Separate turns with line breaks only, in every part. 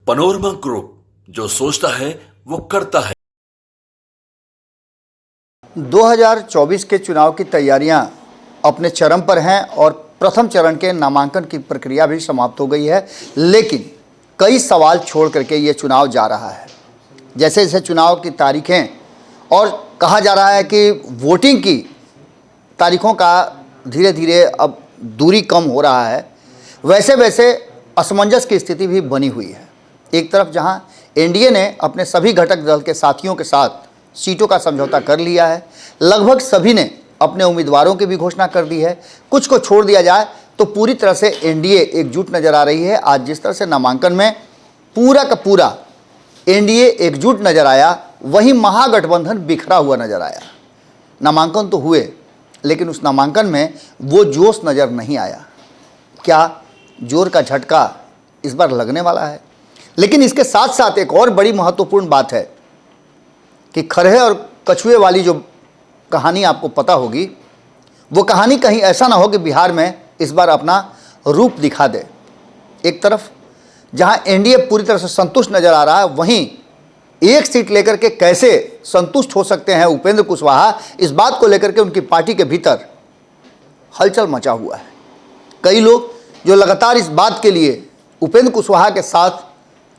Panorama group, जो सोचता है वो करता है।
2024 के चुनाव की तैयारियां अपने चरम पर हैं और प्रथम चरण के नामांकन की प्रक्रिया भी समाप्त हो गई है, लेकिन कई सवाल छोड़ करके ये चुनाव जा रहा है। जैसे जैसे चुनाव की तारीखें और कहा जा रहा है कि वोटिंग की तारीखों का धीरे धीरे अब दूरी कम हो रहा है, वैसे वैसे असमंजस की स्थिति भी बनी हुई है। एक तरफ जहां एनडीए ने अपने सभी घटक दल के साथियों के साथ सीटों का समझौता कर लिया है, लगभग सभी ने अपने उम्मीदवारों की भी घोषणा कर दी है। कुछ को छोड़ दिया जाए तो पूरी तरह से एनडीए एकजुट नजर आ रही है। आज जिस तरह से नामांकन में पूरा का पूरा एनडीए एकजुट नजर आया, वहीं महागठबंधन बिखरा हुआ नजर आया। नामांकन तो हुए, लेकिन उस नामांकन में वो जोश नजर नहीं आया। क्या जोर का झटका इस बार लगने वाला है? लेकिन इसके साथ साथ एक और बड़ी महत्वपूर्ण बात है कि खरहे और कछुए वाली जो कहानी आपको पता होगी, वो कहानी कहीं ऐसा ना हो कि बिहार में इस बार अपना रूप दिखा दे। एक तरफ जहां एनडीए पूरी तरह से संतुष्ट नजर आ रहा है, वहीं एक सीट लेकर के कैसे संतुष्ट हो सकते हैं उपेंद्र कुशवाहा, इस बात को लेकर के उनकी पार्टी के भीतर हलचल मचा हुआ है। कई लोग जो लगातार इस बात के लिए उपेंद्र कुशवाहा के साथ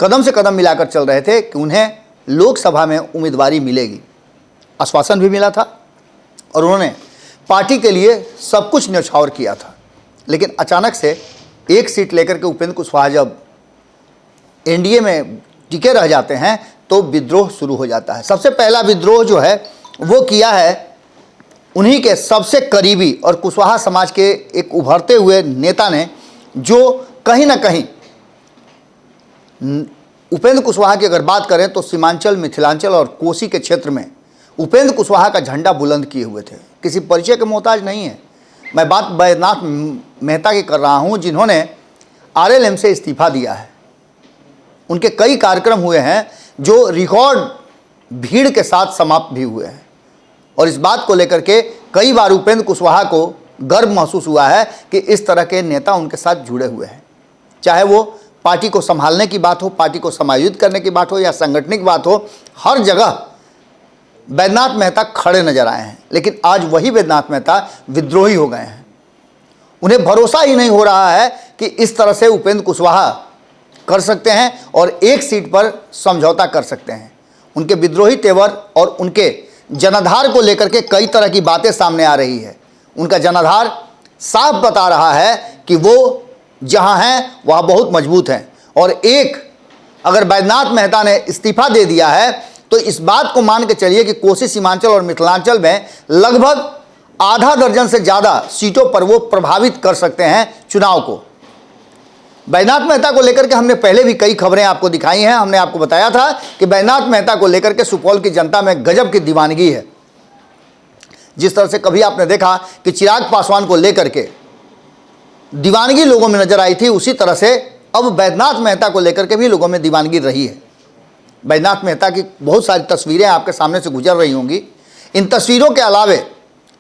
कदम से कदम मिलाकर चल रहे थे कि उन्हें लोकसभा में उम्मीदवारी मिलेगी, आश्वासन भी मिला था और उन्होंने पार्टी के लिए सब कुछ न्यौछावर किया था। लेकिन अचानक से एक सीट लेकर के उपेंद्र कुशवाहा जब एनडीए में टिके रह जाते हैं तो विद्रोह शुरू हो जाता है। सबसे पहला विद्रोह जो है वो किया है उन्हीं के सबसे करीबी और कुशवाहा समाज के एक उभरते हुए नेता ने, जो कहीं ना कहीं उपेंद्र कुशवाहा की अगर बात करें तो सीमांचल, मिथिलांचल और कोसी के क्षेत्र में उपेंद्र कुशवाहा का झंडा बुलंद किए हुए थे। किसी परिचय के मोहताज नहीं है। मैं बात बैद्यनाथ मेहता की कर रहा हूं, जिन्होंने आरएलएम से इस्तीफा दिया है। उनके कई कार्यक्रम हुए हैं जो रिकॉर्ड भीड़ के साथ समाप्त भी हुए हैं, और इस बात को लेकर के कई बार उपेंद्र कुशवाहा को गर्व महसूस हुआ है कि इस तरह के नेता उनके साथ जुड़े हुए हैं। चाहे वो पार्टी को संभालने की बात हो, पार्टी को समायोजित करने की बात हो या संगठनिक बात हो, हर जगह बैद्यनाथ मेहता खड़े नजर आए हैं। लेकिन आज वही बैद्यनाथ मेहता विद्रोही हो गए हैं। उन्हें भरोसा ही नहीं हो रहा है कि इस तरह से उपेंद्र कुशवाहा कर सकते हैं और एक सीट पर समझौता कर सकते हैं। उनके विद्रोही तेवर और उनके जनाधार को लेकर के कई तरह की बातें सामने आ रही है। उनका जनाधार साफ बता रहा है कि वो जहां हैं वह बहुत मजबूत हैं, और एक अगर बैद्यनाथ मेहता ने इस्तीफा दे दिया है तो इस बात को मान के चलिए कि कोसी, सीमांचल और मिथिलांचल में लगभग आधा दर्जन से ज़्यादा सीटों पर वो प्रभावित कर सकते हैं चुनाव को। बैद्यनाथ मेहता को लेकर के हमने पहले भी कई खबरें आपको दिखाई हैं। हमने आपको बताया था कि बैद्यनाथ मेहता को लेकर के सुपौल की जनता में गजब की दीवानगी है। जिस तरह से कभी आपने देखा कि चिराग पासवान को लेकर के दीवानगी लोगों में नजर आई थी, उसी तरह से अब बैद्यनाथ मेहता को लेकर के भी लोगों में दीवानगी रही है। बैद्यनाथ मेहता की बहुत सारी तस्वीरें आपके सामने से गुजर रही होंगी। इन तस्वीरों के अलावे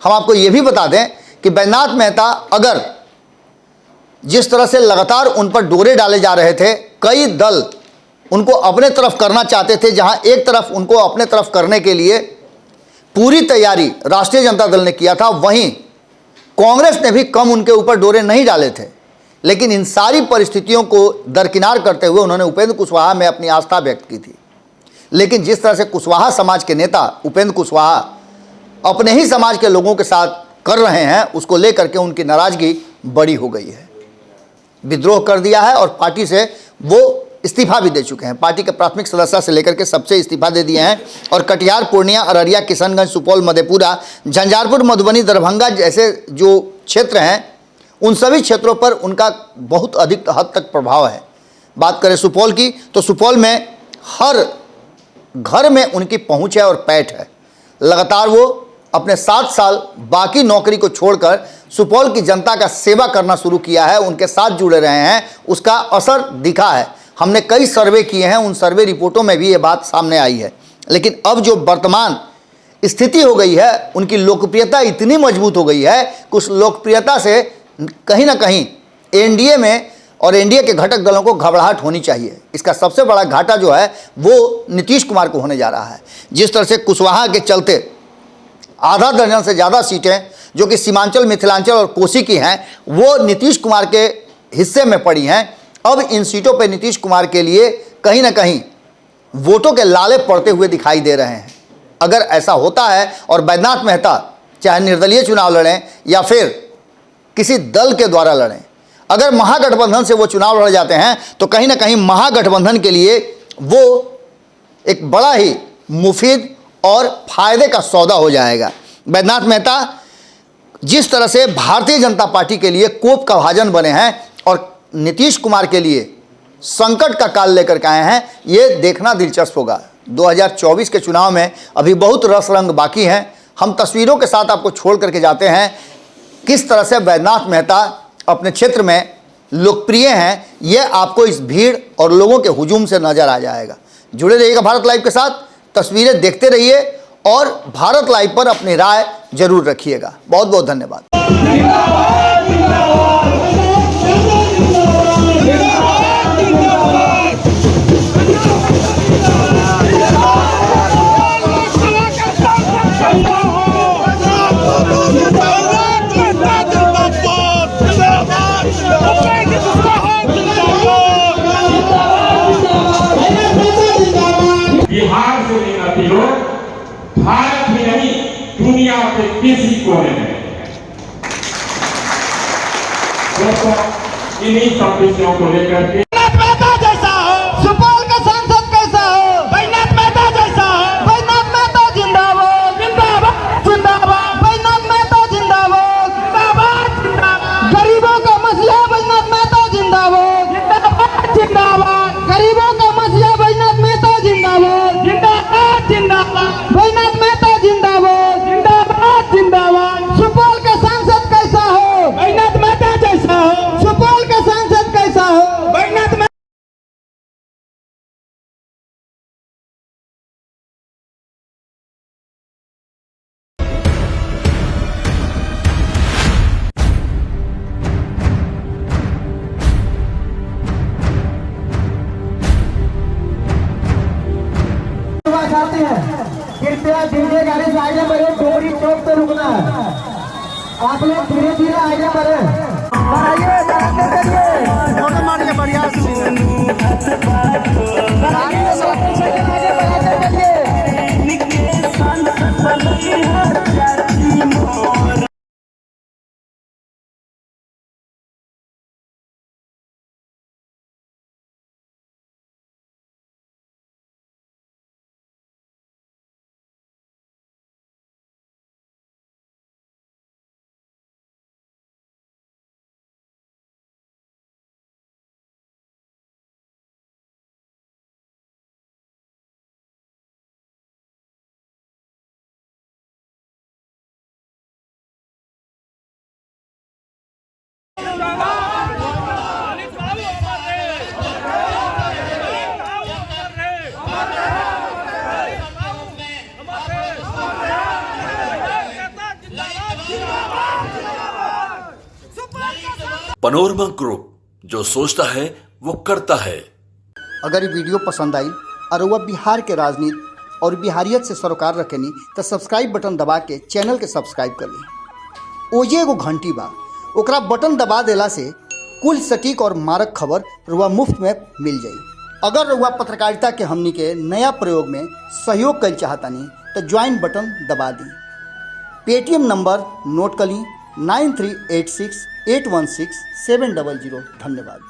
हम आपको ये भी बता दें कि बैद्यनाथ मेहता अगर जिस तरह से लगातार उन पर डोरे डाले जा रहे थे, कई दल उनको अपने तरफ करना चाहते थे। जहां एक तरफ उनको अपने तरफ करने के लिए पूरी तैयारी राष्ट्रीय जनता दल ने किया था, वहीं कांग्रेस ने भी कम उनके ऊपर डोरे नहीं डाले थे। लेकिन इन सारी परिस्थितियों को दरकिनार करते हुए उन्होंने उपेंद्र कुशवाहा में अपनी आस्था व्यक्त की थी। लेकिन जिस तरह से कुशवाहा समाज के नेता उपेंद्र कुशवाहा अपने ही समाज के लोगों के साथ कर रहे हैं, उसको लेकर के उनकी नाराजगी बड़ी हो गई है। विद्रोह कर दिया है और पार्टी से वो इस्तीफा भी दे चुके हैं। पार्टी के प्राथमिक सदस्य से लेकर के सबसे इस्तीफा दे दिए हैं, और कटिहार, पूर्णिया, अररिया, किशनगंज, सुपौल, मधेपुरा, झंझारपुर, मधुबनी, दरभंगा जैसे जो क्षेत्र हैं, उन सभी क्षेत्रों पर उनका बहुत अधिक हद तक प्रभाव है। बात करें सुपौल की तो सुपौल में हर घर में उनकी पहुंच है और पैठ है। लगातार वो अपने 7 साल बाकी नौकरी को छोड़कर सुपौल की जनता का सेवा करना शुरू किया है, उनके साथ जुड़े रहे हैं। उसका असर दिखा है। हमने कई सर्वे किए हैं, उन सर्वे रिपोर्टों में भी ये बात सामने आई है। लेकिन अब जो वर्तमान स्थिति हो गई है, उनकी लोकप्रियता इतनी मजबूत हो गई है कि उस लोकप्रियता से कहीं ना कहीं एनडीए में और एनडीए के घटक दलों को घबराहट होनी चाहिए। इसका सबसे बड़ा घाटा जो है वो नीतीश कुमार को होने जा रहा है। जिस तरह से कुशवाहा के चलते आधा दर्जन से ज़्यादा सीटें जो कि सीमांचल, मिथिलांचल और कोसी की हैं वो नीतीश कुमार के हिस्से में पड़ी हैं। अब इन सीटों पर नीतीश कुमार के लिए कहीं ना कहीं वोटों के लाले पड़ते हुए दिखाई दे रहे हैं। अगर ऐसा होता है और बैद्यनाथ मेहता चाहे निर्दलीय चुनाव लड़ें या फिर किसी दल के द्वारा लड़ें, अगर महागठबंधन से वो चुनाव लड़ जाते हैं तो कहीं ना कहीं महागठबंधन के लिए वो एक बड़ा ही मुफीद और फायदे का सौदा हो जाएगा। बैद्यनाथ मेहता जिस तरह से भारतीय जनता पार्टी के लिए कोप का भाजन बने हैं और नीतीश कुमार के लिए संकट का काल लेकर के आए हैं, ये देखना दिलचस्प होगा। 2024 के चुनाव में अभी बहुत रस रंग बाकी हैं। हम तस्वीरों के साथ आपको छोड़ करके जाते हैं किस तरह से बैद्यनाथ मेहता अपने क्षेत्र में लोकप्रिय हैं। ये आपको इस भीड़ और लोगों के हुजूम से नजर आ जाएगा। जुड़े रहिएगा भारत लाइव के साथ, तस्वीरें देखते रहिए और भारत लाइव पर अपनी राय जरूर रखिएगा। बहुत बहुत धन्यवाद।
बिहार से नहीं लोग भारत में नहीं दुनिया के किसी कोने में दोस्तों इन्हीं सब विषयों को लेकर के
मेहता जैसा हो, सुपौल का सांसद कैसा हो, बैद्यनाथ मेहता जैसा हो। बैद्यनाथ मेहता जिंदाबाद जिंदाबाद जिंदाबाद, बैद्यनाथ मेहता जिंदाबाद जिंदाबाद जिंदाबाद, गरीबों का मसला बैद्यनाथ मेहता जिंदाबाद जिंदाबाद जिंदाबाद, गरीबों का मसला बैद्यनाथ मेहता जिंदाबाद जिंदाबाद जिंदाबाद, बैद्यनाथ मेहता जिंदाबाद जिंदाबाद जिंदाबाद। सुपौल का सांसद कैसा हो, बैद्यनाथ मेहता जैसा हो। सुपौल का सांसद कैसा हो, बैद्यनाथ मेहता। चाहते हैं कृपया धीरे गाड़ी से आगे बढ़े, डोगरी चौक पे रुकना है। आप लोग धीरे धीरे आगे बढ़े, बढ़ाइए बढ़ाते चलिए, फोटो मार के बढ़िया आगे बढ़ाते चलिए।
पनोरमा ग्रुप, जो सोचता है वो करता है।
अगर ये वीडियो पसंद आई और वह बिहार के राजनीति और बिहारियत से सरोकार रखेनी तो सब्सक्राइब बटन दबा के चैनल के सब्सक्राइब कर ली। ओजे एगो घंटी बा, ओकरा बटन दबा देला से कुल सटीक और मारक खबर रुआ मुफ्त में मिल जाई। अगर रुआ पत्रकारिता के हमनी के नया प्रयोग में सहयोग कर चाहतानी तो ज्वाइन बटन दबा दी। पेटीएम नंबर नोट कर ली 9386816700। धन्यवाद।